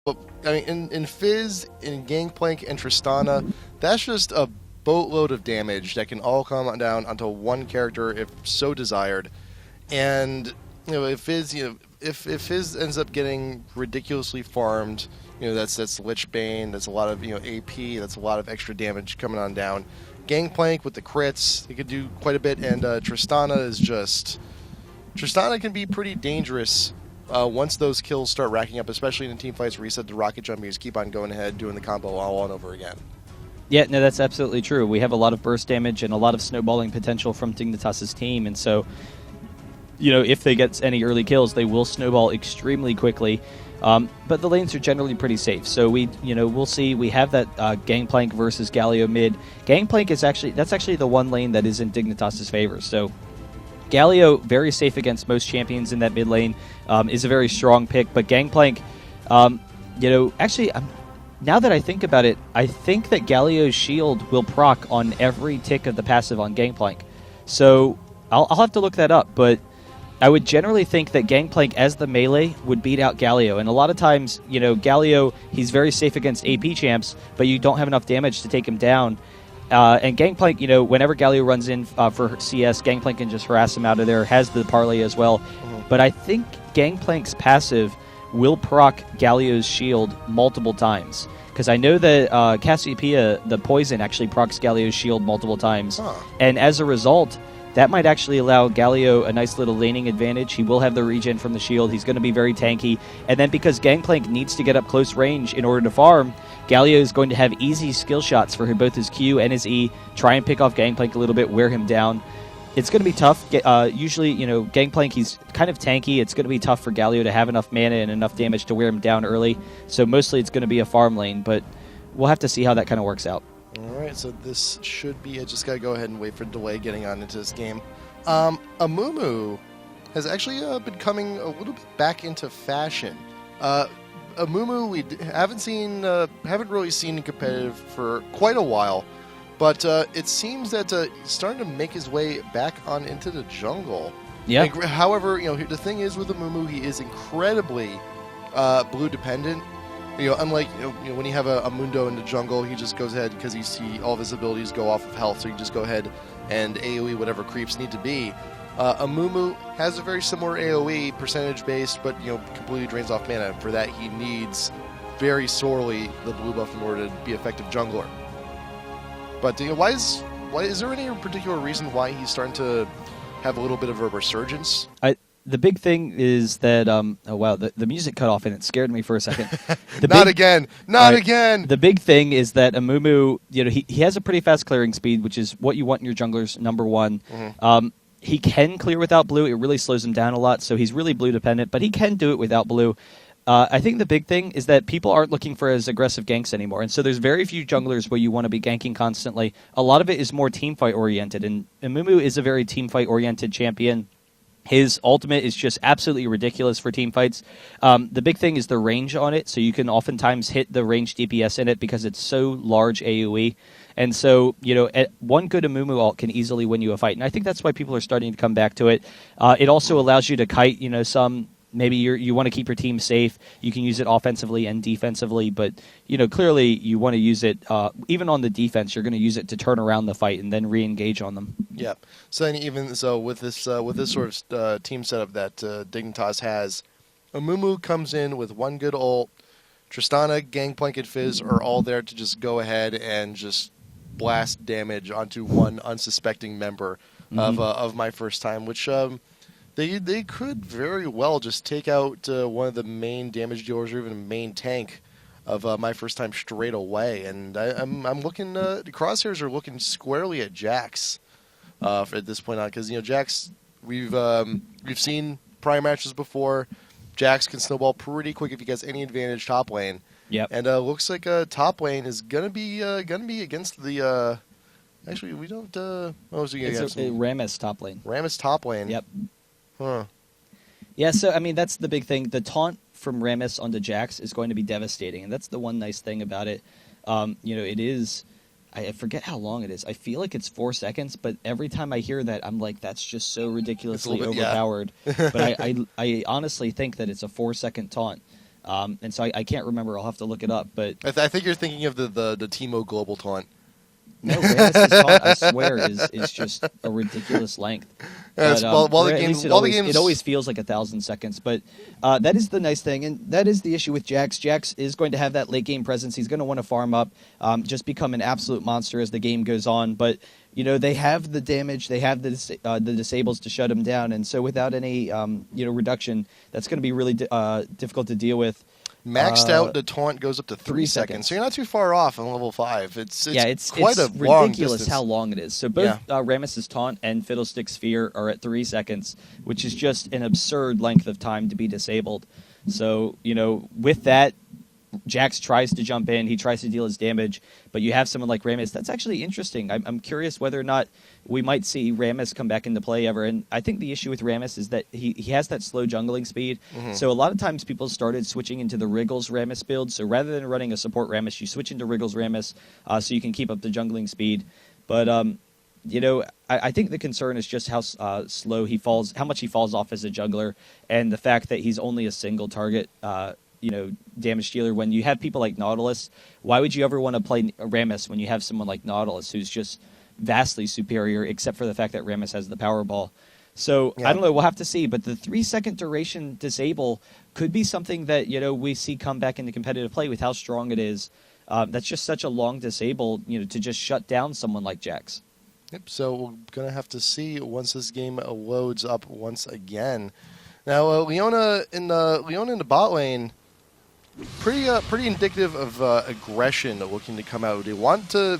I mean, in Fizz, in Gangplank, and Tristana, that's just a boatload of damage that can all come down onto one character if so desired. And if Fizz, if Fizz ends up getting ridiculously farmed, that's Lich Bane, that's a lot of AP, that's a lot of extra damage coming on down. Gangplank with the crits, he could do quite a bit, and Tristana can be pretty dangerous once those kills start racking up, especially in team fights where you said the rocket jump, you just keep on going ahead, doing the combo all and over again. Yeah, no, that's absolutely true. We have a lot of burst damage and a lot of snowballing potential from Dignitas' team, and so, if they get any early kills, they will snowball extremely quickly. But the lanes are generally pretty safe, so we'll see. We have that Gangplank versus Galio mid. Gangplank that's actually the one lane that is in Dignitas' favor. So Galio, very safe against most champions in that mid lane, is a very strong pick. But Gangplank, now that I think about it, I think that Galio's shield will proc on every tick of the passive on Gangplank. So I'll have to look that up, but I would generally think that Gangplank as the melee would beat out Galio. And a lot of times, Galio, he's very safe against AP champs, but you don't have enough damage to take him down. And Gangplank, whenever Galio runs in for CS, Gangplank can just harass him out of there, has the parlay as well. Mm-hmm. But I think Gangplank's passive will proc Galio's shield multiple times. Because I know that Cassiopeia, the poison, actually procs Galio's shield multiple times. Huh. And as a result, that might actually allow Galio a nice little laning advantage. He will have the regen from the shield. He's going to be very tanky. And then because Gangplank needs to get up close range in order to farm, Galio is going to have easy skill shots for both his Q and his E, try and pick off Gangplank a little bit, wear him down. It's going to be tough. Usually, Gangplank, he's kind of tanky. It's going to be tough for Galio to have enough mana and enough damage to wear him down early. So mostly it's going to be a farm lane, but we'll have to see how that kind of works out. All right, so this should be. I just got to go ahead and wait for delay getting on into this game. Amumu has actually been coming a little bit back into fashion. Amumu we haven't really seen in competitive for quite a while, but it seems that he's starting to make his way back on into the jungle. Yeah. However, the thing is with Amumu, he is incredibly blue dependent. Unlike when you have a Mundo in the jungle, he just goes ahead because you see all of his abilities go off of health, so you just go ahead and AoE whatever creeps need to be. Amumu has a very similar AoE, percentage-based, but completely drains off mana. For that, he needs very sorely the blue buff in order to be effective jungler. But why is there any particular reason why he's starting to have a little bit of a resurgence? The big thing is that, oh wow, the music cut off and it scared me for a second. Not again! The big thing is that Amumu, he has a pretty fast clearing speed, which is what you want in your junglers, number one. Mm-hmm. He can clear without blue. It really slows him down a lot, so he's really blue dependent, but he can do it without blue. I think the big thing is that people aren't looking for as aggressive ganks anymore, and so there's very few junglers where you want to be ganking constantly. A lot of it is more teamfight oriented, and Amumu is a very teamfight oriented champion. His ultimate is just absolutely ridiculous for team fights. The big thing is the range on it, so you can oftentimes hit the range DPS in it because it's so large AoE. And so, one good Amumu ult can easily win you a fight. And I think that's why people are starting to come back to it. It also allows you to kite, some... Maybe you want to keep your team safe. You can use it offensively and defensively, but clearly you want to use it even on the defense. You're going to use it to turn around the fight and then re-engage on them. Yeah. So then even so with this sort of team setup that Dignitas has, Amumu comes in with one good ult. Tristana, Gangplank, and Fizz are all there to just go ahead and just blast damage onto one unsuspecting member of MyFirstTime, which. They could very well just take out one of the main damage dealers or even a main tank of MyFirstTime straight away. And I'm looking. The crosshairs are looking squarely at Jax at this point on, because Jax we've seen prior matches before. Jax can snowball pretty quick if he gets any advantage top lane. Yep. And looks like top lane is gonna be against the. Actually, we don't. What was he against? It's Rammus top lane. Rammus top lane. Yep. Huh. Yeah, so, that's the big thing. The taunt from Rammus onto Jax is going to be devastating, and that's the one nice thing about it. It is... I forget how long it is. I feel like it's 4 seconds, but every time I hear that, I'm like, that's just so ridiculously overpowered. But I honestly think that it's a 4-second taunt. And so I can't remember. I'll have to look it up. But I think you're thinking of the Teemo global taunt. no, Rammus's taunt, I swear, is just a ridiculous length. Yes, But, while the at game, least while the game's it always feels like 1,000 seconds. But that is the nice thing, and that is the issue with Jax. Jax is going to have that late game presence. He's going to want to farm up, just become an absolute monster as the game goes on. But they have the damage, they have the disables to shut him down, and so without any reduction, that's going to be really difficult to deal with. maxed out, the taunt goes up to 3 seconds. So you're not too far off on level 5. It's quite a long ridiculous distance. how long it is. So both Rammus's taunt and Fiddlestick's Sphere are at 3 seconds, which is just an absurd length of time to be disabled. So, with that, Jax tries to jump in. He tries to deal his damage, but you have someone like Rammus. That's actually interesting. I'm curious whether or not we might see Rammus come back into play ever. And I think the issue with Rammus is that he has that slow jungling speed. Mm-hmm. So a lot of times people started switching into the Wriggles Rammus build. So rather than running a support Rammus, you switch into Wriggles Rammus so you can keep up the jungling speed. But I think the concern is just how slow he falls, how much he falls off as a jungler, and the fact that he's only a single target damage dealer. When you have people like Nautilus, why would you ever want to play Rammus when you have someone like Nautilus who's just vastly superior, except for the fact that Rammus has the Powerball? So I don't know, we'll have to see, but the 3-second duration disable could be something that we see come back into competitive play with how strong it is. That's just such a long disable, to just shut down someone like Jax. Yep, so we're going to have to see once this game loads up once again. Now, Leona in the bot lane, pretty indicative of aggression looking to come out. They want to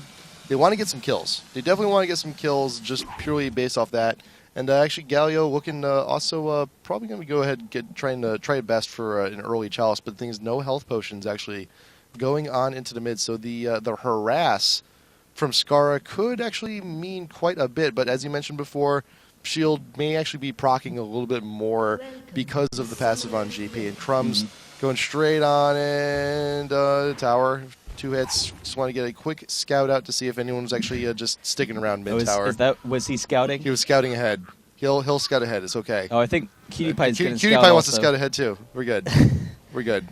get some kills. They definitely want to get some kills just purely based off that. And actually, Galio looking also probably going to go ahead and try best for an early chalice. But the thing is, no health potions actually going on into the mid. So the harass from Skara could actually mean quite a bit. But as you mentioned before, Shield may actually be proccing a little bit more because of the passive on GP. And Crumbs going straight on and tower. 2 hits. Just want to get a quick scout out to see if anyone's actually just sticking around mid tower. Was he scouting? He was scouting ahead. He'll scout ahead. It's okay. Oh, I think Cutie Pie's going to scout. Cutie Pie wants also. to scout ahead too. We're good. We're good.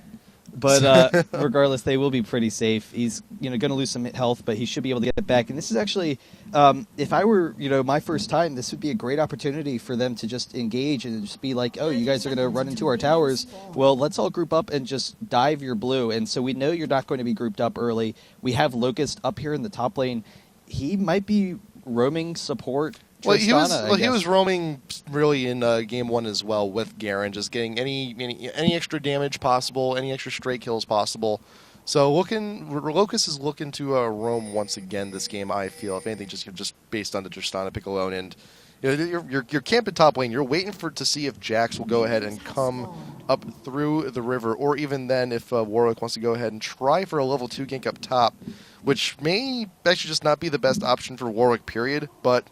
But regardless, they will be pretty safe. He's going to lose some health, but he should be able to get it back. And this is actually, if I were my first time, this would be a great opportunity for them to just engage and just be like, oh, you guys are going to run into our towers. Well, let's all group up and just dive your blue. And so we know you're not going to be grouped up early. We have Locust up here in the top lane. He might be roaming support. Well, he was roaming really in game 1 as well with Garen, just getting any extra damage possible, any extra straight kills possible. So Locust is looking to roam once again this game. I feel, if anything, just based on the Tristana pick alone, and you're camping top lane. You're waiting to see if Jax will go ahead and come up through the river, or even then if Warwick wants to go ahead and try for a level 2 gank up top, which may actually just not be the best option for Warwick. Period, but.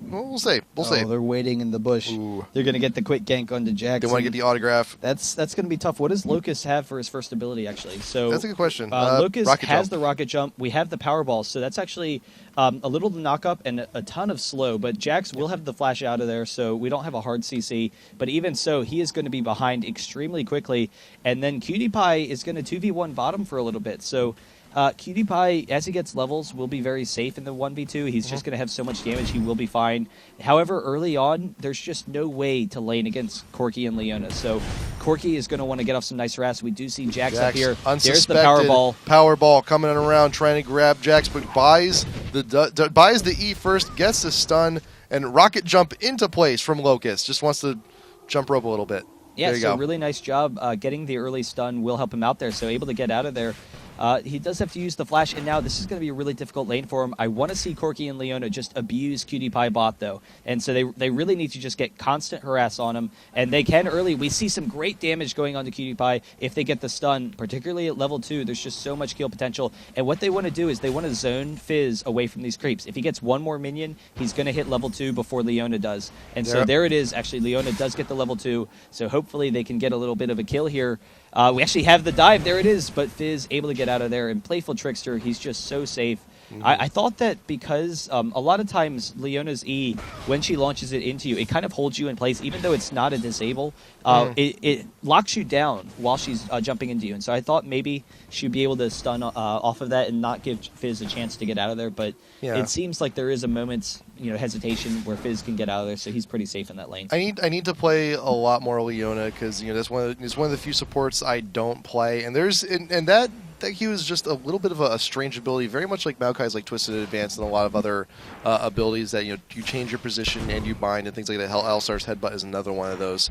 We'll see. We'll see. They're waiting in the bush. Ooh. They're going to get the quick gank onto Jax. They want to get the autograph. That's going to be tough. What does Locust have for his first ability, actually? So that's a good question. Locust has the rocket jump. We have the Powerball, so that's actually a little knock up and a ton of slow. But Jax will have the flash out of there, so we don't have a hard CC. But even so, he is going to be behind extremely quickly. And then Cutie Pie is going to 2v1 bottom for a little bit. So Cutie Pie, as he gets levels, will be very safe in the 1v2. He's just going to have so much damage, he will be fine. However, early on, there's just no way to lane against Corki and Leona. So Corki is going to want to get off some nice harass. We do see Jax up here. There's the Powerball. Powerball coming around, trying to grab Jax, but buys the E first, gets the stun, and rocket jump into place from Locust. Just wants to jump rope a little bit. Yeah, so really nice job getting the early stun will help him out there, so able to get out of there. He does have to use the flash, and now this is going to be a really difficult lane for him. I want to see Corki and Leona just abuse Cutie Pie bot, though. And so they really need to just get constant harass on him. And they can early. We see some great damage going on to Cutie Pie if they get the stun, particularly at level 2. There's just so much kill potential. And what they want to do is they want to zone Fizz away from these creeps. If he gets one more minion, he's going to hit level 2 before Leona does. And so there it is. Actually, Leona does get the level 2. So hopefully they can get a little bit of a kill here. We actually have the dive. There it is. But Fizz able to get out of there. And Playful Trickster, he's just so safe. I thought that because a lot of times Leona's E, when she launches it into you, it kind of holds you in place, even though it's not a disable. It locks you down while she's jumping into you. And so I thought maybe she'd be able to stun off of that and not give Fizz a chance to get out of there. But it seems like there is a moment's hesitation where Fizz can get out of there, so he's pretty safe in that lane. I need to play a lot more Leona because that's one of the few supports I don't play, and that he was just a little bit of a strange ability, very much like Maokai's like Twisted Advance and a lot of other abilities that you change your position and you bind and things like that. Hell, Elstar's Headbutt is another one of those.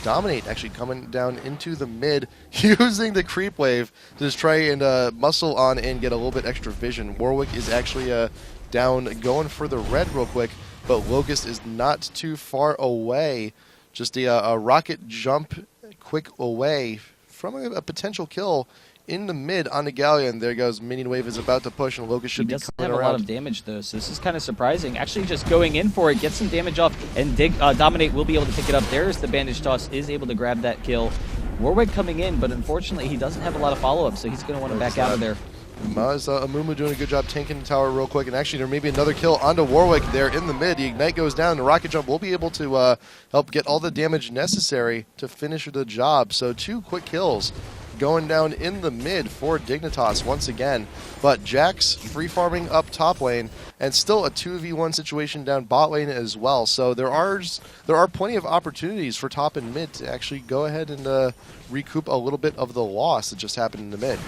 Dominate actually coming down into the mid, using the creep wave to just try and muscle on and get a little bit extra vision. Warwick is actually down, going for the red real quick, but Locust is not too far away. Just a rocket jump quick away from a potential kill in the mid on the Galleon. There goes. Minion wave is about to push, and Locust should be coming around. He doesn't have a lot of damage, though, so this is kind of surprising. Actually, just going in for it, get some damage off, and Dominate will be able to pick it up. There's the Bandage Toss, is able to grab that kill. Warwick coming in, but unfortunately, he doesn't have a lot of follow-up, so he's going to want to back out of there. Amumu doing a good job tanking the tower real quick, and actually there may be another kill onto Warwick there in the mid. The Ignite goes down, the Rocket Jump will be able to help get all the damage necessary to finish the job. So 2 quick kills going down in the mid for Dignitas once again. But Jax free farming up top lane, and still a 2v1 situation down bot lane as well. So there are plenty of opportunities for top and mid to actually go ahead and recoup a little bit of the loss that just happened in the mid.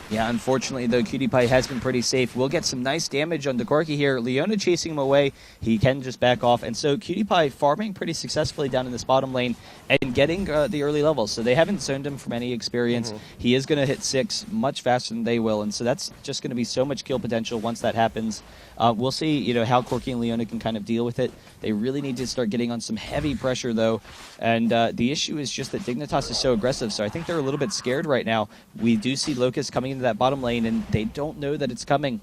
Yeah, unfortunately, though, Cutie Pie has been pretty safe. We'll get some nice damage on Corki here. Leona chasing him away. He can just back off. And so Cutie Pie farming pretty successfully down in this bottom lane and getting the early levels. So they haven't zoned him from any experience. He is going to hit 6 much faster than they will. And so that's just going to be so much kill potential once that happens. We'll see how Corki and Leona can kind of deal with it. They really need to start getting on some heavy pressure, though. And the issue is just that Dignitas is so aggressive. So I think they're a little bit scared right now. We do see Locust coming into that bottom lane, and they don't know that it's coming.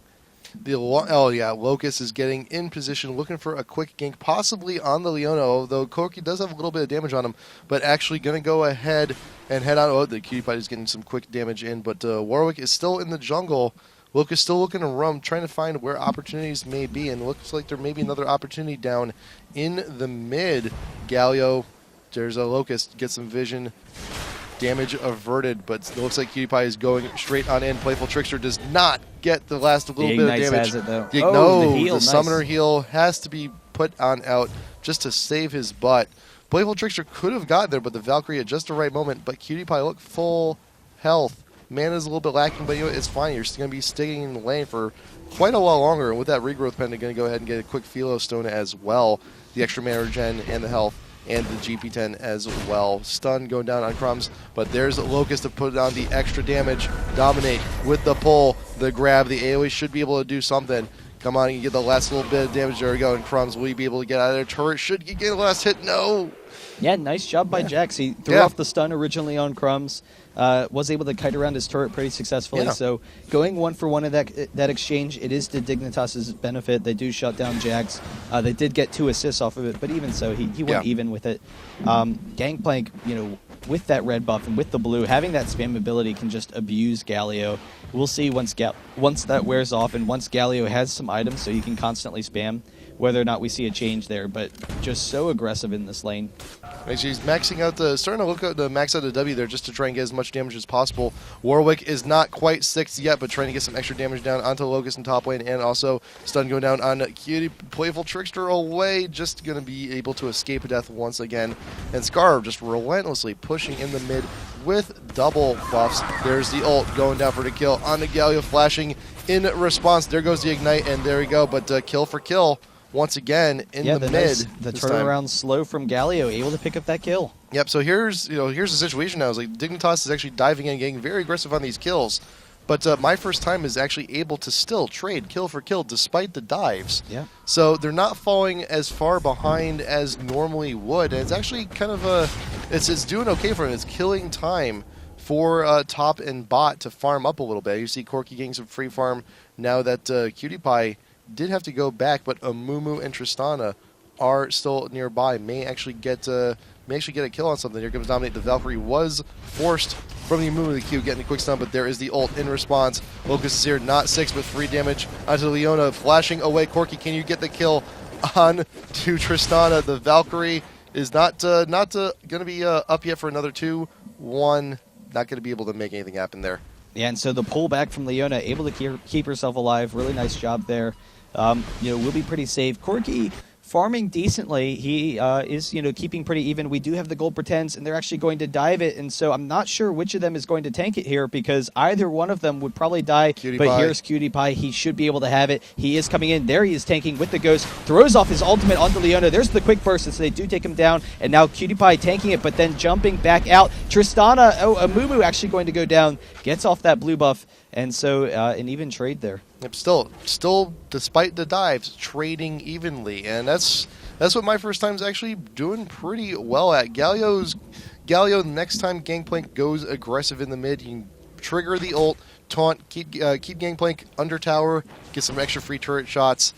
Locust is getting in position, looking for a quick gank, possibly on the Leona, although Corki does have a little bit of damage on him, but actually going to go ahead and head out. Oh, the Cutie Pie is getting some quick damage in, but Warwick is still in the jungle. Locust still looking around, trying to find where opportunities may be, and looks like there may be another opportunity down in the mid. Galio, there's a Locust, get some vision. Damage averted, but it looks like Cutie Pie is going straight on in. Playful Trickster does not get the last little bit of damage. Has it, though. The summoner heal has to be put on out just to save his butt. Playful Trickster could have gotten there, but the Valkyrie at just the right moment. But Cutie Pie look full health. Mana's a little bit lacking, but it's fine. You're still going to be sticking in the lane for quite a while longer. And with that regrowth pen, they're going to go ahead and get a quick Philo Stone as well. The extra mana regen and the health, and the GP10 as well. Stun going down on Crumbs, but there's Locust to put on the extra damage. Dominate with the pull, the grab. The AoE should be able to do something. Come on, you get the last little bit of damage. There we go, and Crumbs, will you be able to get out of there? Turret should get the last hit. No! Yeah, nice job by Jax. He threw off the stun originally on Crumbs. Was able to kite around his turret pretty successfully. Yeah. So going 1-for-1 in that exchange, it is to Dignitas' benefit. They do shut down Jax. They did get 2 assists off of it, but even so, he went even with it. Gangplank, with that red buff and with the blue, having that spam ability can just abuse Galio. We'll see once that wears off and once Galio has some items so he can constantly spam, whether or not we see a change there, but just so aggressive in this lane. Actually, he's maxing out starting to look at the max out the W there just to try and get as much damage as possible. Warwick is not quite 6 yet, but trying to get some extra damage down onto Locust in top lane, and also stun going down on Cutie. Playful Trickster away, just going to be able to escape death once again. And Scar just relentlessly pushing in the mid with double buffs. There's the ult going down for the kill on the Galio, flashing in response. There goes the Ignite, and there we go, but kill for kill. Once again in the mid. The turnaround slow from Galio, able to pick up that kill. Yep. So here's the situation now. Is like Dignitas is actually diving in, getting very aggressive on these kills, but MyFirstTime is actually able to still trade kill for kill despite the dives. Yeah. So they're not falling as far behind as normally would, and it's actually kind of it's doing okay for them. It's killing time for top and bot to farm up a little bit. You see Corki getting some free farm now that Cutie Pie did have to go back, but Amumu and Tristana are still nearby. May actually get may actually get a kill on something. Here comes Dominate. The Valkyrie was forced from the move of the Q, getting a quick stun, but there is the ult in response. Locust is here, not 6, but 3 damage onto Leona, flashing away. Corki, can you get the kill on to Tristana? The Valkyrie is not going to be up yet for another 2-1. Not going to be able to make anything happen there. Yeah, and so the pullback from Leona, able to keep herself alive. Really nice job there. Will be pretty safe. Corki farming decently. He is, keeping pretty even. We do have the gold pretends, and they're actually going to dive it. And so I'm not sure which of them is going to tank it here, because either one of them would probably die. Cutie but Pie. Here's Cutie Pie. He should be able to have it. He is coming in. There he is tanking with the ghost. Throws off his ultimate onto Leona. There's the quick burst, and so they do take him down. And now Cutie Pie tanking it, but then jumping back out. Tristana, Amumu actually going to go down. Gets off that blue buff. And so an even trade there. Yep, still, despite the dives, trading evenly, and that's what MyFirstTime's actually doing pretty well at. Galio, next time Gangplank goes aggressive in the mid, he can trigger the ult, taunt, keep Gangplank under tower, get some extra free turret shots.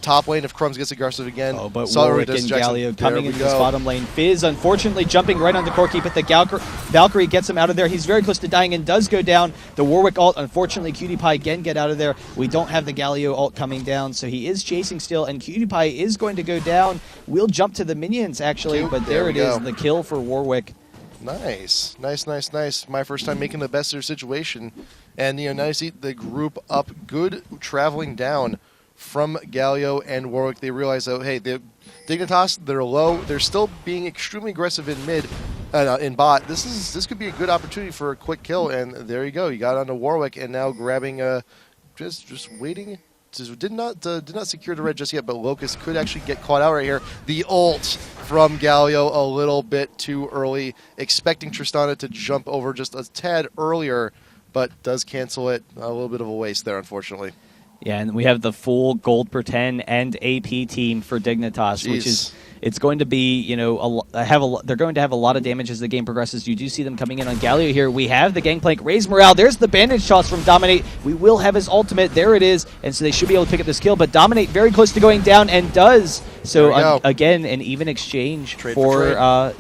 Top lane, if Crumbs gets aggressive again. Oh, but Sorry, Warwick and Jackson. Galio coming into this go. bottom lane. Fizz, unfortunately, jumping right onto Corki, but the Valkyrie gets him out of there. He's very close to dying and does go down. The Warwick ult, unfortunately, Cutie Pie again get out of there. We don't have the Galio ult coming down, so he is chasing still, and Cutie Pie is going to go down. We'll jump to the minions, actually, but there it is, the kill for Warwick. Nice. MyFirstTime making the best of their situation. And, now you see the group up, good traveling down from Galio and Warwick. They realize that, hey, the Dignitas, they're low. They're still being extremely aggressive in mid, in bot. This could be a good opportunity for a quick kill, and there you go. You got onto Warwick, and now grabbing, just waiting. Did not secure the red just yet, but Locust could actually get caught out right here. The ult from Galio a little bit too early, expecting Tristana to jump over just a tad earlier, but does cancel it. A little bit of a waste there, unfortunately. Yeah, and we have the full gold per 10 and AP team for Dignitas, Jeez. which is, it's going to be, they're going to have a lot of damage as the game progresses. You do see them coming in on Galio here. We have the Gangplank raise morale. There's the bandage toss from Dominate. We will have his ultimate. There it is. And so they should be able to pick up this kill, but Dominate very close to going down and does. So again, an even exchange for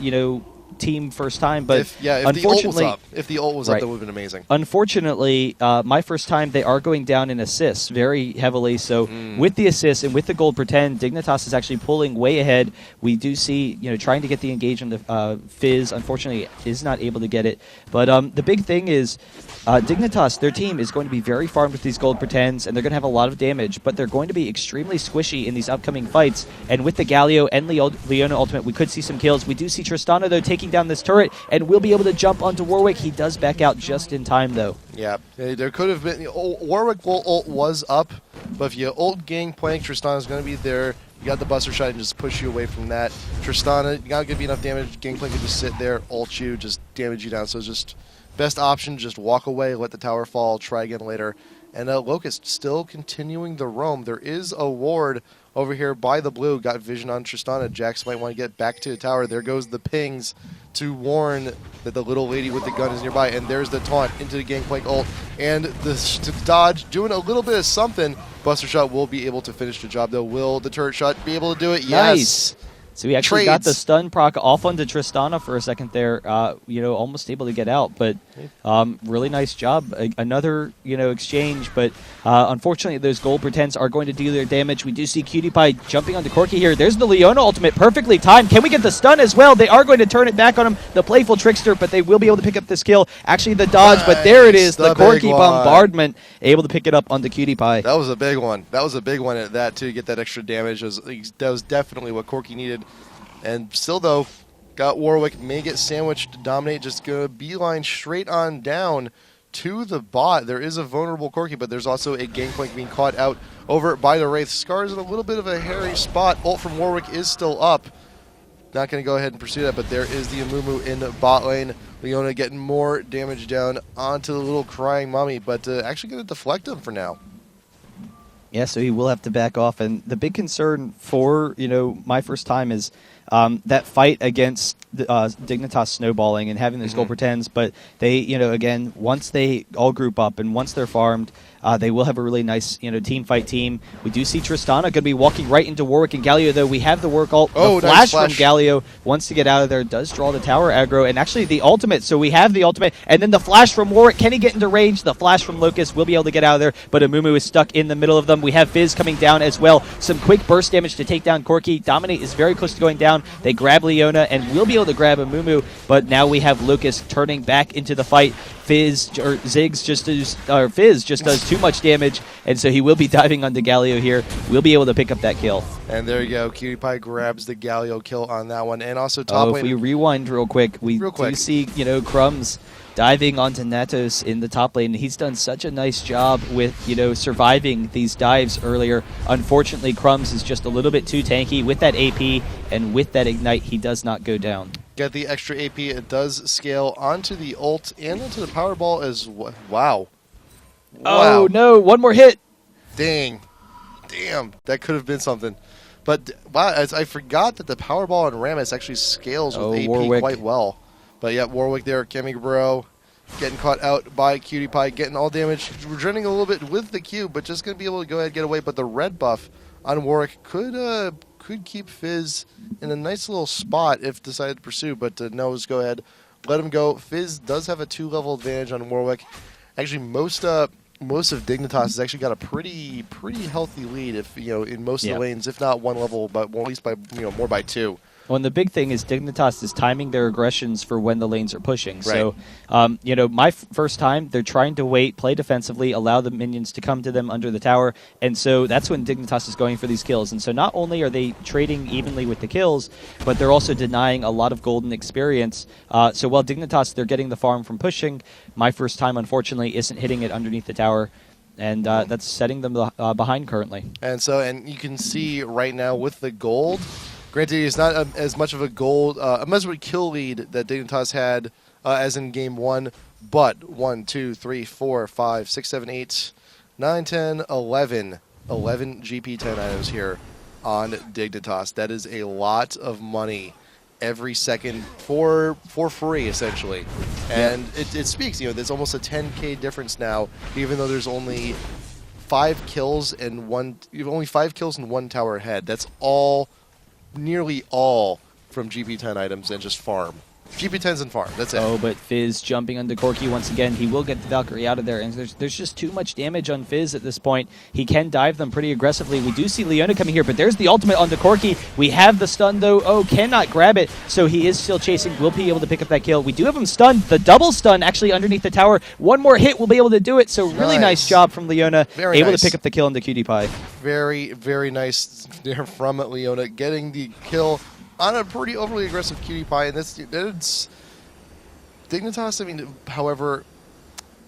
team first time, but if the ult was up, that would have been amazing. Unfortunately, MyFirstTime, they are going down in assists very heavily. So with the assists and with the gold pretend, Dignitas is actually pulling way ahead. We do see, trying to get the engage on the Fizz. Unfortunately, is not able to get it. But the big thing is, Dignitas, their team is going to be very farmed with these gold pretends, and they're going to have a lot of damage, but they're going to be extremely squishy in these upcoming fights. And with the Galio and Leona ultimate, we could see some kills. We do see Tristana, though, taking down this turret, and will be able to jump onto Warwick. He does back out just in time, though. Yeah, there could have been... Warwick ult was up, but if you ult Gangplank, Tristana's going to be there. You got the Buster Shot and just push you away from that. Tristana, you got to give you enough damage. Gangplank can just sit there, ult you, just damage you down. So it's just... best option, just walk away, let the tower fall, try again later. And Locust still continuing the roam. There is a ward over here by the blue. Got vision on Tristana. Jax might want to get back to the tower. There goes the pings to warn that the little lady with the gun is nearby. And there's the taunt into the Gangplank ult. And the dodge doing a little bit of something. Buster Shot will be able to finish the job, though. Will the turret shot be able to do it? Nice. Yes. So we actually got the stun proc off onto Tristana for a second there, almost able to get out. But really nice job. Another, exchange. But unfortunately, those gold pretends are going to do their damage. We do see Cutie Pie jumping onto Corki here. There's the Leona ultimate, perfectly timed. Can we get the stun as well? They are going to turn it back on him, the playful trickster, but they will be able to pick up this kill. Actually, the dodge, but there it is, the Corki bombardment, able to pick it up onto Cutie Pie. That was a big one. That was a big one at that, too, get that extra damage. That was definitely what Corki needed. And still, though, got Warwick, may get sandwiched to Dominate, just going to beeline straight on down to the bot. There is a vulnerable Corki, but there's also a Gangplank being caught out over by the Wraith. Scar's in a little bit of a hairy spot. Ult from Warwick is still up. Not going to go ahead and pursue that, but there is the Amumu in the bot lane. Leona getting more damage down onto the little crying mummy, but actually going to deflect him for now. Yeah, so he will have to back off. And the big concern for, MyFirstTime is that fight against Dignitas snowballing and having those gold pretends. But they, again, once they all group up and once they're farmed, They will have a really nice, team fight team. We do see Tristana going to be walking right into Warwick and Galio, though. We have the Warwick ult. The nice flash from Galio wants to get out of there, does draw the tower aggro, and actually the ultimate. So we have the ultimate, and then the flash from Warwick. Can he get into range? The flash from Locust will be able to get out of there, but Amumu is stuck in the middle of them. We have Fizz coming down as well. Some quick burst damage to take down Corki. Dominate is very close to going down. They grab Leona and will be able to grab Amumu, but now we have Lucas turning back into the fight. Fizz just does too much damage, and so he will be diving onto Galio here. We'll be able to pick up that kill. And there you go. Cutie Pie grabs the Galio kill on that one. And also top lane. If we rewind real quick, we do see, Crumbs diving onto Natos in the top lane. He's done such a nice job with, surviving these dives earlier. Unfortunately, Crumbs is just a little bit too tanky with that AP, and with that Ignite, he does not go down. Get the extra AP. It does scale onto the ult and onto the Powerball as well. Wow. Oh, no. One more hit. Dang. Damn. That could have been something. But, wow, I forgot that the Powerball on Rammus actually scales with AP Warwick quite well. But, yeah, Warwick there, Bro, getting caught out by Cutie Pie, getting all damage. Returning a little bit with the Q, but just going to be able to go ahead and get away. But the red buff on Warwick could keep Fizz in a nice little spot if decided to pursue, but No's go ahead, let him go. Fizz does have a 2-level advantage on Warwick. Actually, most of Dignitas has actually got a pretty healthy lead if in most of the lanes, if not 1 level, but at least by more by 2. Well, and the big thing is Dignitas is timing their aggressions for when the lanes are pushing. Right. So, my first time, they're trying to wait, play defensively, allow the minions to come to them under the tower, and so that's when Dignitas is going for these kills. And so not only are they trading evenly with the kills, but they're also denying a lot of golden experience. So while Dignitas, they're getting the farm from pushing, MyFirstTime, unfortunately, isn't hitting it underneath the tower. And that's setting them behind currently. And you can see right now with the gold, granted, it's not as much of a kill lead that Dignitas had as in game 1, but 1, 2, 3, 4, 5, 6, 7, 8, 9, 10, 11 GP10 items here on Dignitas. That is a lot of money every second for free, essentially. And it speaks, there's almost a 10K difference now, even though there's only 5 kills and 1 tower head. That's nearly all from GP10 items and just farm. GP10s and farm, that's it. Oh, but Fizz jumping onto Corki once again. He will get the Valkyrie out of there, and there's just too much damage on Fizz at this point. He can dive them pretty aggressively. We do see Leona coming here, but there's the ultimate onto Corki. We have the stun, though. Oh, cannot grab it, so he is still chasing. Will be able to pick up that kill. We do have him stunned. The double stun actually underneath the tower. One more hit will be able to do it, so really nice job from Leona. Able to pick up the kill into Cutie Pie. Very, very nice there from Leona, getting the kill on a pretty overly aggressive Cutie Pie, and it's Dignitas. However,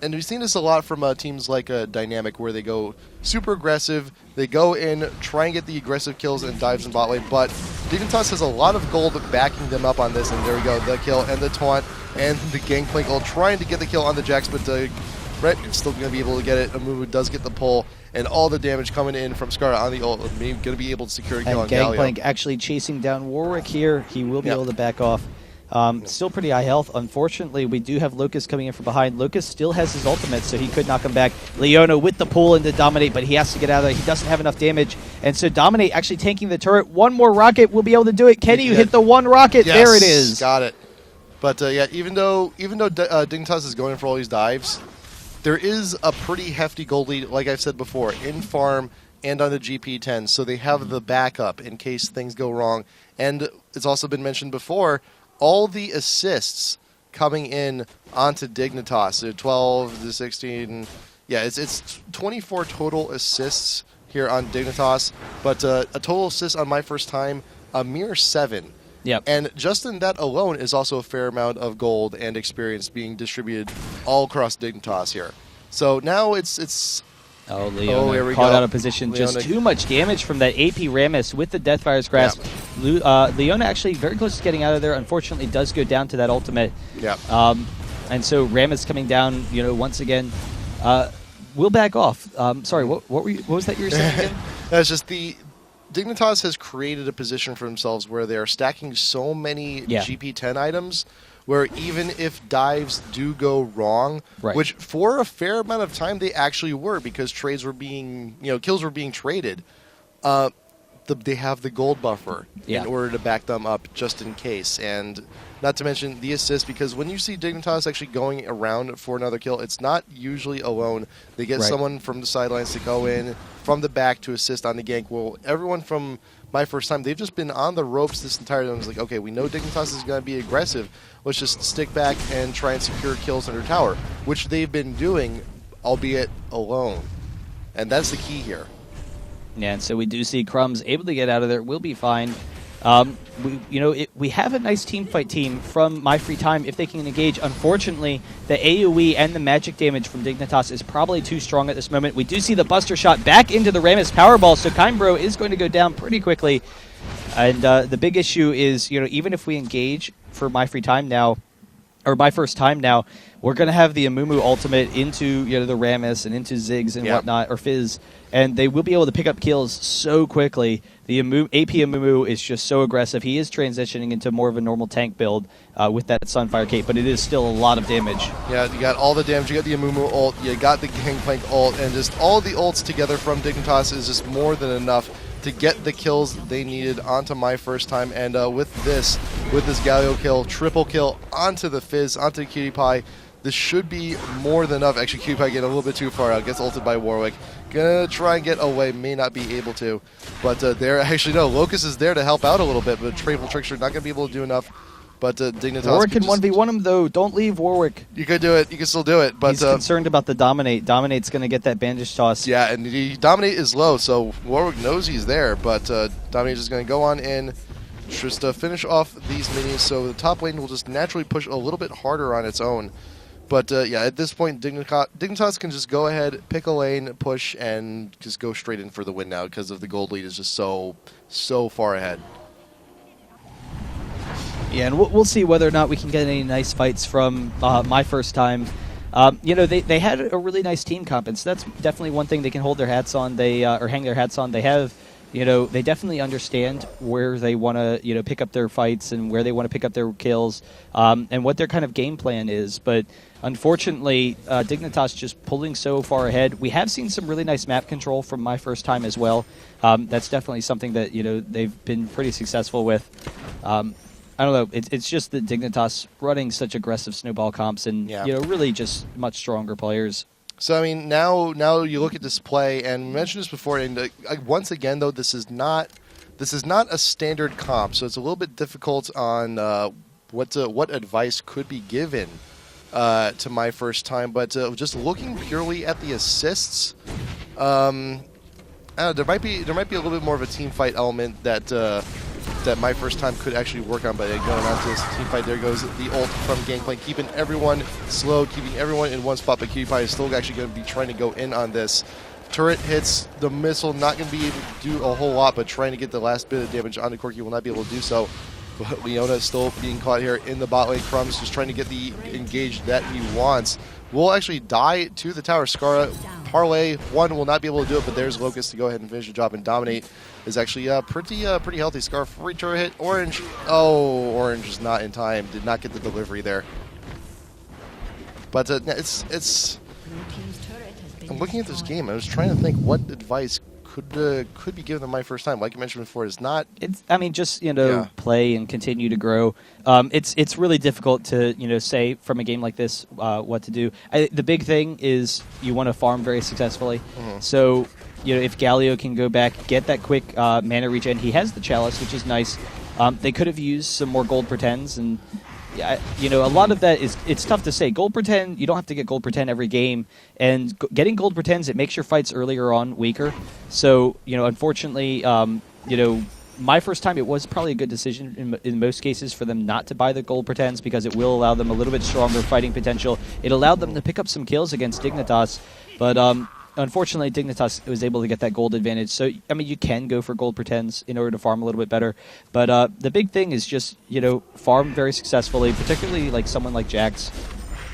and we've seen this a lot from teams like Dynamic, where they go super aggressive, they go in, try and get the aggressive kills and dives in bot lane, but Dignitas has a lot of gold backing them up on this, and there we go, the kill and the taunt and the Gangplank ult, trying to get the kill on the Jax, but Brett is still going to be able to get it. Amumu does get the pull, and all the damage coming in from Scar on the ult, going to be able to secure a kill on Galio. And Gangplank actually chasing down Warwick here. He will be able to back off. Still pretty high health. Unfortunately, we do have Lucas coming in from behind. Lucas still has his ultimate, so he could knock him back. Leona with the pull into Dominate, but he has to get out of there. He doesn't have enough damage. And so Dominate actually tanking the turret. One more rocket will be able to do it. Can you hit the one rocket? Yes, there it is. Got it. But even though Dignitas is going for all these dives, there is a pretty hefty gold lead, like I've said before, in farm and on the GP10, so they have the backup in case things go wrong. And it's also been mentioned before, all the assists coming in onto Dignitas, so 12 to 16, it's 24 total assists here on Dignitas, but a total assist on MyFirstTime, a mere 7. Yep. And just in that alone is also a fair amount of gold and experience being distributed all across Dignitas here. So now it's Oh, Leona caught out of position. Leona. Just too much damage from that AP Rammus with the Deathfire's Grasp. Yep. Leona actually very close to getting out of there. Unfortunately, does go down to that ultimate. Yeah. And so Rammus coming down, once again. We'll back off. Sorry, what was that you were saying again? That's just the Dignitas has created a position for themselves where they are stacking so many GP10 items where even if dives do go wrong, which for a fair amount of time they actually were because trades were being, kills were being traded, they have the gold buffer in order to back them up just in case. And not to mention the assist, because when you see Dignitas actually going around for another kill, it's not usually alone. They get someone from the sidelines to go in from the back to assist on the gank. Well, everyone from MyFirstTime, they've just been on the ropes this entire time. It's like, okay, we know Dignitas is going to be aggressive. Let's just stick back and try and secure kills under tower, which they've been doing, albeit alone. And that's the key here. Yeah, and so we do see Crumbs able to get out of there. We'll be fine. We have a nice team fight team from MyFirstTime if they can engage. Unfortunately, the AoE and the magic damage from Dignitas is probably too strong at this moment. We do see the Buster Shot back into the Rammus Powerball, so Kaimbro is going to go down pretty quickly. And the big issue is, even if we engage for MyFirstTime now, or MyFirstTime now, we're going to have the Amumu ultimate into the Rammus and into Ziggs and whatnot, or Fizz, and they will be able to pick up kills so quickly. The AP Amumu is just so aggressive. He is transitioning into more of a normal tank build with that Sunfire Cape, but it is still a lot of damage. Yeah, you got all the damage. You got the Amumu ult, you got the Gangplank ult, and just all the ults together from Dignitas is just more than enough to get the kills they needed onto MyFirstTime. And with this Galio kill, triple kill onto the Fizz, onto Cutie Pie, this should be more than enough. Actually, Cutie Pie getting a little bit too far out. Gets ulted by Warwick. Gonna try and get away. May not be able to. But Locust is there to help out a little bit. But Triple Trickster not gonna be able to do enough. But Dignitas... Warwick can 1v1 him, though. Don't leave Warwick. You could do it. You can still do it. But he's concerned about the Dominate. Dominate's going to get that bandage toss. Yeah, and Dominate is low, so Warwick knows he's there. But Dominate is going to go on in just to finish off these minions. So the top lane will just naturally push a little bit harder on its own. But at this point, Dignitas can just go ahead, pick a lane, push, and just go straight in for the win now because of the gold lead is just so far ahead. Yeah, and we'll see whether or not we can get any nice fights from MyFirstTime. They had a really nice team comp, and so that's definitely one thing they can hold their hats on. Or hang their hats on. They have, they definitely understand where they want to, pick up their fights and where they want to pick up their kills, and what their kind of game plan is. But unfortunately, Dignitas just pulling so far ahead. We have seen some really nice map control from MyFirstTime as well. That's definitely something that they've been pretty successful with. I don't know. It's just that Dignitas running such aggressive snowball comps and really just much stronger players. So I mean, now you look at this play, and we mentioned this before. And once again, though, this is not a standard comp, so it's a little bit difficult on what advice could be given to MyFirstTime. But just looking purely at the assists, I don't know, there might be a little bit more of a team fight element that MyFirstTime could actually work on. But going on to this team fight, there goes the ult from Gangplank, keeping everyone slowed, keeping everyone in one spot. But Cutie Pie is still actually going to be trying to go in on this. Turret hits the missile, not going to be able to do a whole lot, but trying to get the last bit of damage onto Corki will not be able to do so. But Leona is still being caught here in the bot lane. Crumbs just trying to get the engage that he wants. Will actually die to the tower. Scarra, Parlay, one will not be able to do it, but there's Locust to go ahead and finish the job, and Dominate is actually pretty healthy. Scarra, free turret hit. Orange, Orange is not in time. Did not get the delivery there. But it's. I'm looking at this game. I was trying to think what advice could be given to MyFirstTime. Like you mentioned before, it's not. Just play and continue to grow. It's really difficult to say from a game like this what to do. The big thing is you want to farm very successfully. Mm-hmm. So if Galio can go back, get that quick mana regen, he has the Chalice, which is nice. They could have used some more gold pretends, and a lot of that it's tough to say. Gold pretend, you don't have to get gold pretend every game, and getting gold pretends, it makes your fights earlier on weaker. So unfortunately, MyFirstTime, it was probably a good decision in most cases for them not to buy the gold pretends, because it will allow them a little bit stronger fighting potential. It allowed them to pick up some kills against Dignitas, but unfortunately, Dignitas was able to get that gold advantage. So, you can go for gold pretends in order to farm a little bit better. But the big thing is just, farm very successfully, particularly like someone like Jax,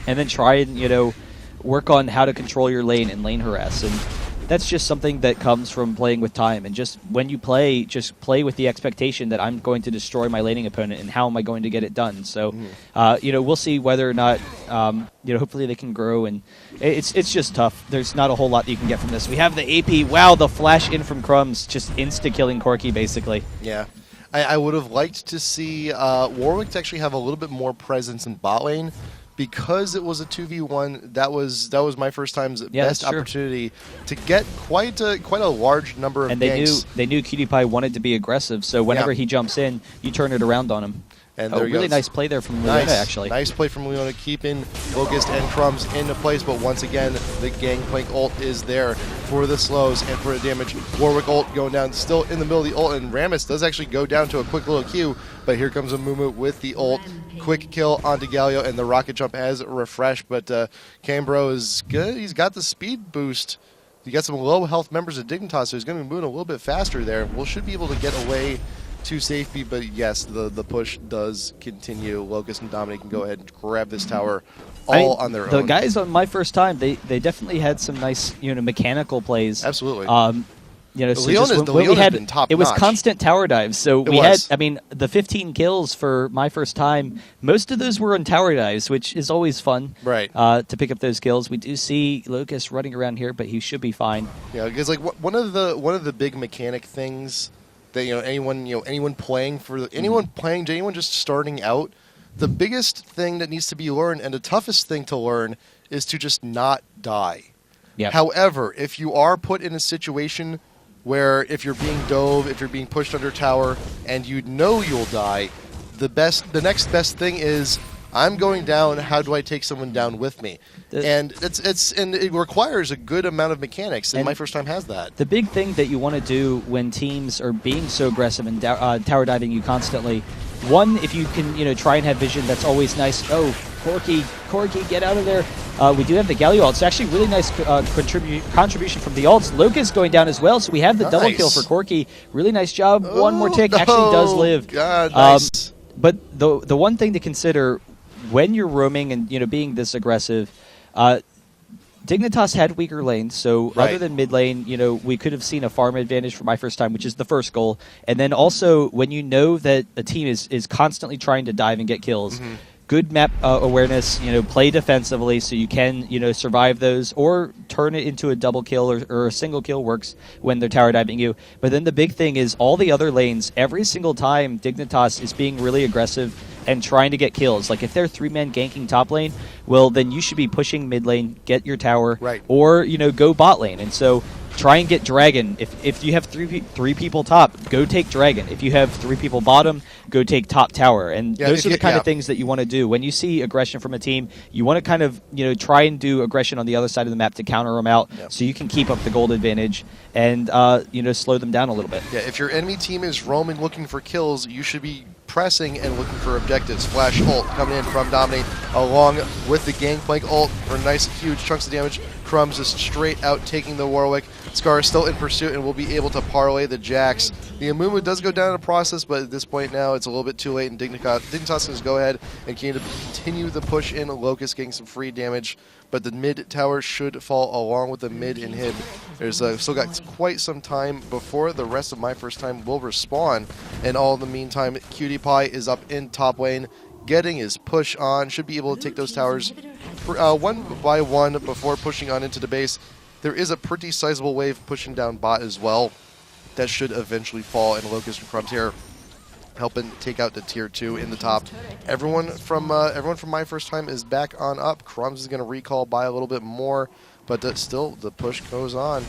and then try and, work on how to control your lane and lane harass. And that's just something that comes from playing with time. And just when you play, just play with the expectation that I'm going to destroy my laning opponent, and how am I going to get it done? So, we'll see whether or not, hopefully they can grow. And it's just tough. There's not a whole lot that you can get from this. We have the AP. Wow, the flash in from Crumbs, just insta-killing Corki, basically. Yeah. I would have liked to see Warwick to actually have a little bit more presence in bot lane, because it was a 2v1. That was MyFirstTime's best opportunity to get quite a large number of ganks. And they knew QtPie wanted to be aggressive, so whenever he jumps in, you turn it around on him. And really nice play there from Leona, actually. Nice play from Leona, keeping Locust and Crumbs into place, but once again, the Gangplank ult is there for the slows and for the damage. Warwick ult going down, still in the middle of the ult, and Rammus does actually go down to a quick little Q, but here comes Amumu with the ult. Quick kill onto Galio, and the rocket jump has refreshed, but Cambro is good. He's got the speed boost. You got some low health members of Dignitas, so he's going to be moving a little bit faster there. We should be able to get away to safety, but yes, the push does continue. Locust and Dominic can go ahead and grab this tower on their own. The guys on MyFirstTime, they definitely had some nice mechanical plays. Absolutely. Leona's been top-notch. It was constant tower dives. So the 15 kills for MyFirstTime, most of those were on tower dives, which is always fun. Right. To pick up those kills. We do see Locust running around here, but he should be fine. Yeah, because one of the big mechanic things that anyone playing just starting out, the biggest thing that needs to be learned and the toughest thing to learn is to just not die. Yep. However, if you are put in a situation where if you're being dove, if you're being pushed under tower, and you know you'll die, the next best thing is, I'm going down. How do I take someone down with me? And it requires a good amount of mechanics, and MyFirstTime has that. The big thing that you want to do when teams are being so aggressive and tower diving you constantly, one, if you can try and have vision, that's always nice. Oh, Corki, get out of there. We do have the Galio ult. It's actually really nice contribution from the ults. Locust going down as well, so we have the double kill for Corki. Really nice job. One more tick. No. Actually does live. God, nice. But the one thing to consider when you're roaming and being this aggressive, Dignitas had weaker lanes, so other than mid lane, we could have seen a farm advantage for MyFirstTime, which is the first goal. And then also, when you know that a team is constantly trying to dive and get kills, good map awareness, play defensively so you can, survive those, or turn it into a double kill or a single kill works when they're tower diving you. But then the big thing is all the other lanes, every single time Dignitas is being really aggressive and trying to get kills. Like if they're 3-man ganking top lane, well, then you should be pushing mid lane, get your tower, or, go bot lane. And so try and get Dragon. If you have three people top, go take Dragon. If you have 3 people bottom, go take top tower. And those are the kind of things that you want to do. When you see aggression from a team, you want to kind of try and do aggression on the other side of the map to counter them out, so you can keep up the gold advantage and slow them down a little bit. Yeah, if your enemy team is roaming looking for kills, you should be pressing and looking for objectives. Flash ult coming in from Dominate along with the Gangplank ult for nice huge chunks of damage. Crumbs is straight out taking the Warwick. Scar is still in pursuit and will be able to parlay the Jax. The Amumu does go down in the process, but at this point now it's a little bit too late, and Dignitas can go ahead and continue the push in. Locust getting some free damage, but the mid tower should fall along with the mid inhib. There's still got quite some time before the rest of MyFirstTime will respawn, and all in the meantime, QtPie is up in top lane, getting his push on, should be able to take those towers one by one before pushing on into the base. There is a pretty sizable wave pushing down bot as well. That should eventually fall, and Locust and Crumbs here helping take out the tier 2 in the top. Everyone from MyFirstTime is back on up. Crumbs is going to recall by a little bit more, but still the push goes on.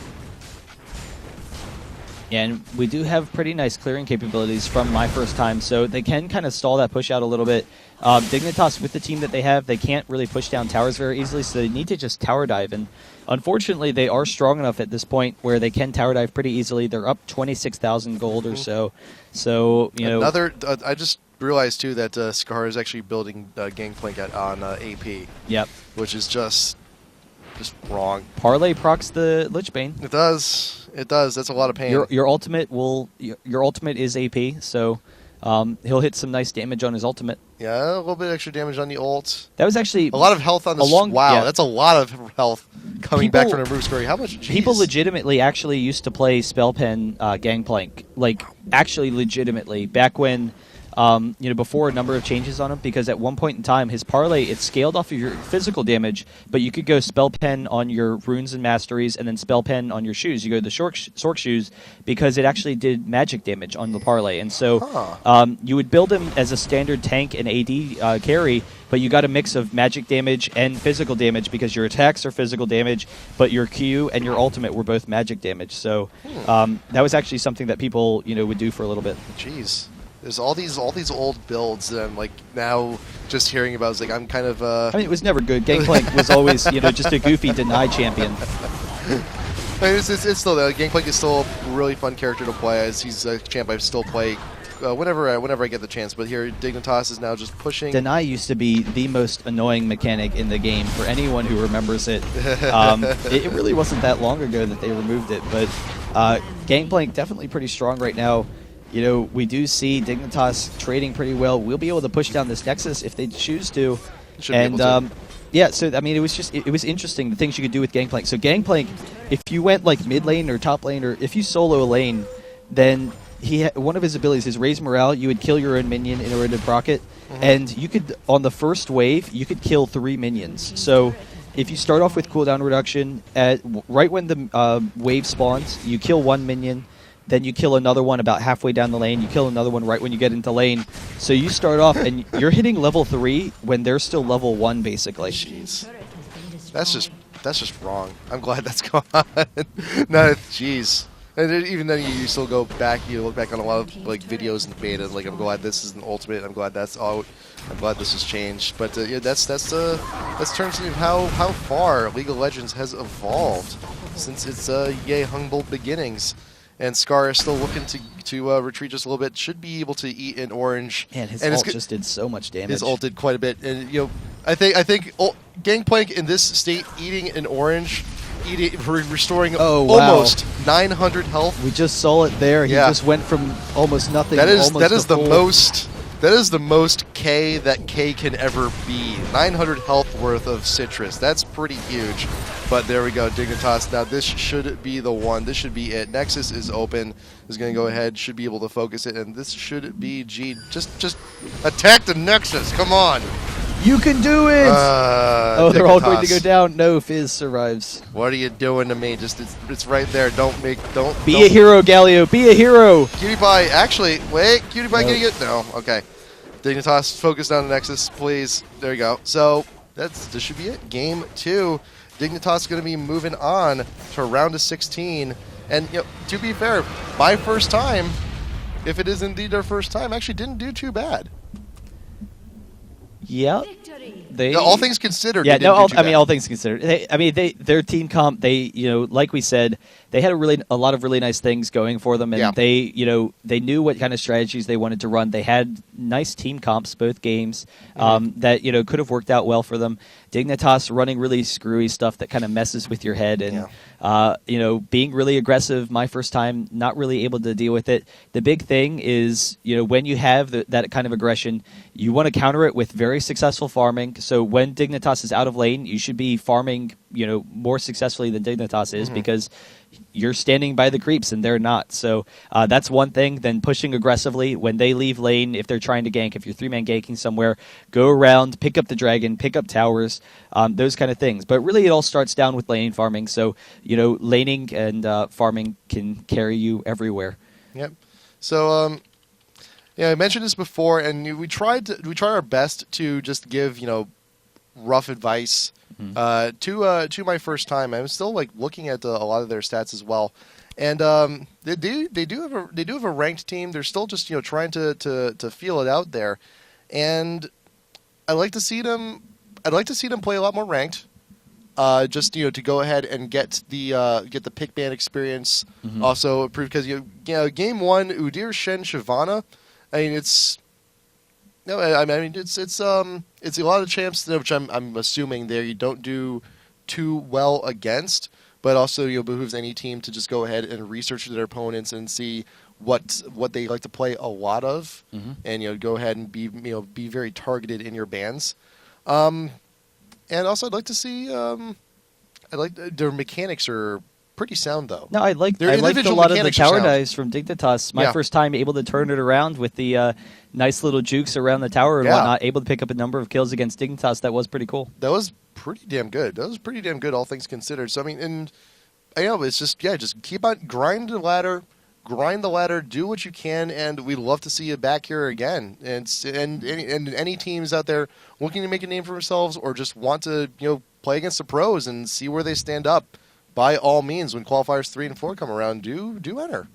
Yeah, and we do have pretty nice clearing capabilities from MyFirstTime, so they can kind of stall that push out a little bit. Dignitas, with the team that they have, they can't really push down towers very easily, so they need to just tower dive. And unfortunately, they are strong enough at this point where they can tower dive pretty easily. They're up 26,000 gold or so. So, I just realized, too, that Scar is actually building Gangplank on AP. Yep. Which is just wrong. Parlay procs the Lich Bane. It does. It does. That's a lot of pain. Your ultimate is AP, so he'll hit some nice damage on his ultimate. Yeah, a little bit extra damage on the ult. That was actually a lot of health on the wow. Yeah. That's a lot of health coming back from a Roof's Quarry. How much? Jeez. People legitimately actually used to play Spellpen Gangplank, like actually legitimately back when. Before a number of changes on him, because at one point in time, his parlay, it scaled off of your physical damage, but you could go Spell Pen on your runes and masteries, and then Spell Pen on your shoes. You go to the Sork shoes, because it actually did magic damage on the parlay. And so you would build him as a standard tank and AD carry, but you got a mix of magic damage and physical damage, because your attacks are physical damage, but your Q and your ultimate were both magic damage. So that was actually something that people would do for a little bit. Jeez. There's all these old builds that I'm like now just hearing about. It's like I'm kind of. I mean, it was never good. Gangplank was always just a goofy deny champion. I mean, it's still Gangplank is still a really fun character to play. As he's a champ, I still play whenever I get the chance. But here, Dignitas is now just pushing. Deny used to be the most annoying mechanic in the game for anyone who remembers it. It really wasn't that long ago that they removed it, but Gangplank definitely pretty strong right now. We do see Dignitas trading pretty well. We'll be able to push down this Nexus if they choose to. Yeah, so I mean, it was interesting the things you could do with Gangplank. So Gangplank, if you went like mid lane or top lane, or if you solo a lane, then one of his abilities is raise morale. You would kill your own minion in order to proc it, and you could on the first wave you could kill 3 minions. So if you start off with cooldown reduction right when the wave spawns, you kill 1 minion. Then you kill another one about halfway down the lane. You kill another one right when you get into lane. So you start off, and you're hitting level 3 when they're still level 1, basically. Jeez. That's just wrong. I'm glad that's gone. No, jeez. And even then, you still go back. You look back on a lot of like videos and beta. Like, I'm glad this is an ultimate. I'm glad that's out. I'm glad this has changed. But yeah, that's terms of how far League of Legends has evolved since its humble beginnings. And Scar is still looking to retreat just a little bit. Should be able to eat an orange. And his ult just did so much damage. His ult did quite a bit. And I think Gangplank in this state eating an orange, restoring almost 900 health. We just saw it there. He just went from almost nothing. That is the most K that K can ever be. 900 health worth of citrus. That's pretty huge. But there we go, Dignitas. Now this should be the one. This should be it. Nexus is open. Is going to go ahead. Should be able to focus it, and this should be G. Just attack the Nexus. Come on. You can do it. Dignitas. They're all going to go down. No, Fizz survives. What are you doing to me? Just it's right there. Don't be a hero, Galio. Be a hero. Cutie Pie. Actually, wait. Cutie Pie getting it? No. Okay. Dignitas, focus on the Nexus, please. There you go. So this should be it. Game 2. Dignitas going to be moving on to round of 16. And to be fair, MyFirstTime, if it is indeed their first time, actually didn't do too bad. Yeah. All things considered. Yeah, all things considered. Their team comp, like we said, they had a lot of really nice things going for them, and they knew what kind of strategies they wanted to run. They had nice team comps both games that could have worked out well for them. Dignitas running really screwy stuff that kind of messes with your head, and being really aggressive. MyFirstTime not really able to deal with it. The big thing is when you have that kind of aggression, you want to counter it with very successful farming. So when Dignitas is out of lane, you should be farming more successfully than Dignitas is, because you're standing by the creeps and they're not. So that's one thing. Then pushing aggressively when they leave lane, if they're trying to gank, if you're 3-man ganking somewhere, go around, pick up the dragon, pick up towers, those kind of things. But really it all starts down with lane farming. So laning and farming can carry you everywhere. Yep. So I mentioned this before, and we tried our best to just give rough advice to MyFirstTime. I'm still looking at a lot of their stats as well, and they do have a ranked team. They're still just trying to feel it out there, and I'd like to see them play a lot more ranked. Just to go ahead and get the pick ban experience. Also because game 1 Udyr Shen Shyvana. I mean it's a lot of champs which I'm assuming there you don't do too well against, but also behooves any team to just go ahead and research their opponents and see what they like to play a lot of, and go ahead and be very targeted in your bans. And also I'd like to see I like their mechanics are pretty sound though. No, I liked Their a individual lot of the mechanics are tower sound. dives from Dignitas. My Yeah. first time able to turn it around with the nice little jukes around the tower and Yeah. whatnot, able to pick up a number of kills against Dignitas. That was pretty cool. That was pretty damn good. That was pretty damn good, all things considered. So I mean, and I know it's just just keep on grind the ladder, do what you can, and we'd love to see you back here again. And any teams out there looking to make a name for themselves or just want to play against the pros and see where they stand up, by all means, when qualifiers 3 and 4 come around, do enter.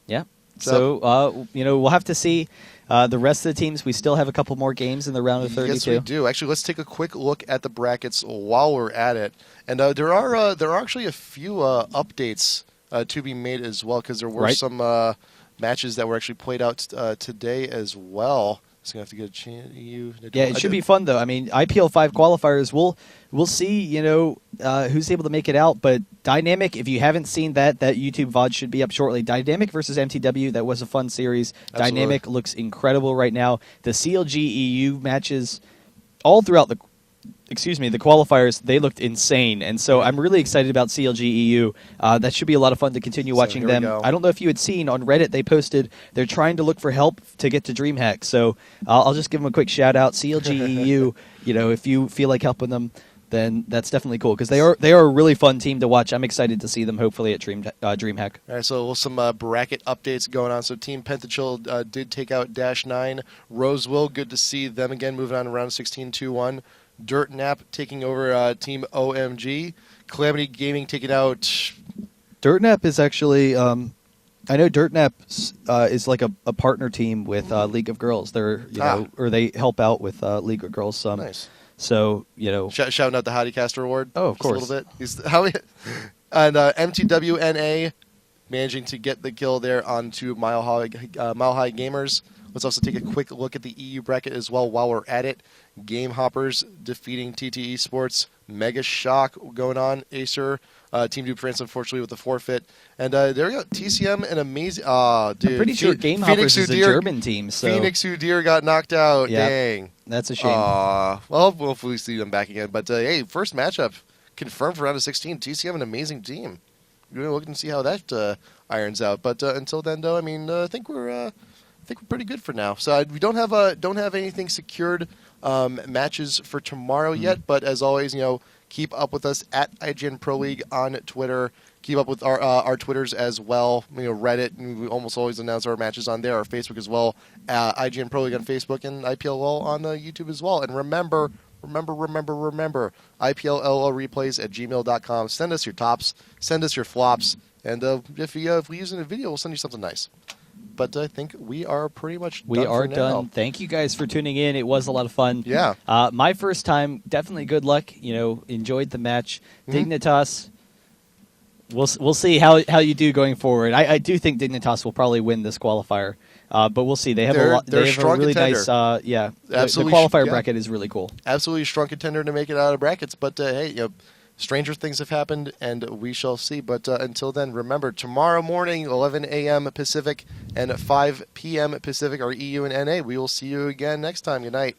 Yeah. So we'll have to see the rest of the teams. We still have a couple more games in the round of 32. Yes, we do. Actually, let's take a quick look at the brackets while we're at it. And there are actually a few updates to be made as well, because there were some matches that were actually played out today as well. So going to have to get it should be fun though. I mean, IPL5 qualifiers. We'll see. Who's able to make it out. But Dynamic, if you haven't seen that YouTube VOD should be up shortly. Dynamic versus MTW. That was a fun series. Absolutely. Dynamic looks incredible right now. The CLG EU matches all throughout the qualifiers, they looked insane. And so I'm really excited about CLG EU. That should be a lot of fun to continue watching them. I don't know if you had seen on Reddit, they posted they're trying to look for help to get to DreamHack. So I'll just give them a quick shout out. CLG EU, if you feel like helping them, then that's definitely cool, because they are a really fun team to watch. I'm excited to see them hopefully at DreamHack. All right, so some bracket updates going on. So Team Pentachill did take out Dash 9. Roseville, good to see them again, moving on to round 16 2-1. Dirt Nap taking over Team OMG. Calamity Gaming taking out... Dirt Nap is actually... I know Dirt Nap is like a partner team with League of Girls. They're or they help out with League of Girls some. Nice. So shouting out the Hottycaster Award. Oh, of course, a little bit. And MTWNA managing to get the kill there onto Mile High Gamers. Let's also take a quick look at the EU bracket as well while we're at it. Game Hoppers defeating TT Esports. Mega Shock going on. Acer. Team Duke France, unfortunately, with the forfeit. And there we go. TCM and amazing. Dude. I'm pretty sure Game Hoppers is a German team. So. Phoenix Udir got knocked out. Yeah, dang. That's a shame. Well, hopefully we see them back again. But hey, first matchup confirmed for round of 16. TCM, an amazing team. We're going to look and see how that irons out. But until then, though, I mean, I think we're pretty good for now. So we don't have anything secured matches for tomorrow yet. But as always, keep up with us at IGN Pro League on Twitter. Keep up with our Twitters as well. Reddit, and we almost always announce our matches on there. Our Facebook as well. IGN Pro League on Facebook and IPLL on YouTube as well. And remember, IPLLL replays at gmail.com. Send us your tops. Send us your flops. And if we use it in a video, we'll send you something nice. But I think we are pretty much done. We are for now. done. Thank you guys for tuning in. It was a lot of fun. Yeah. My first time, definitely good luck. Enjoyed the match. Dignitas. We'll see how you do going forward. I do think Dignitas will probably win this qualifier, but we'll see. They have a really nice. Absolutely. The qualifier bracket is really cool. Absolutely strong contender to make it out of brackets. But hey, stranger things have happened, and we shall see. But until then, remember, tomorrow morning, 11 a.m. Pacific and 5 p.m. Pacific are EU and NA. We will see you again next time. Good night.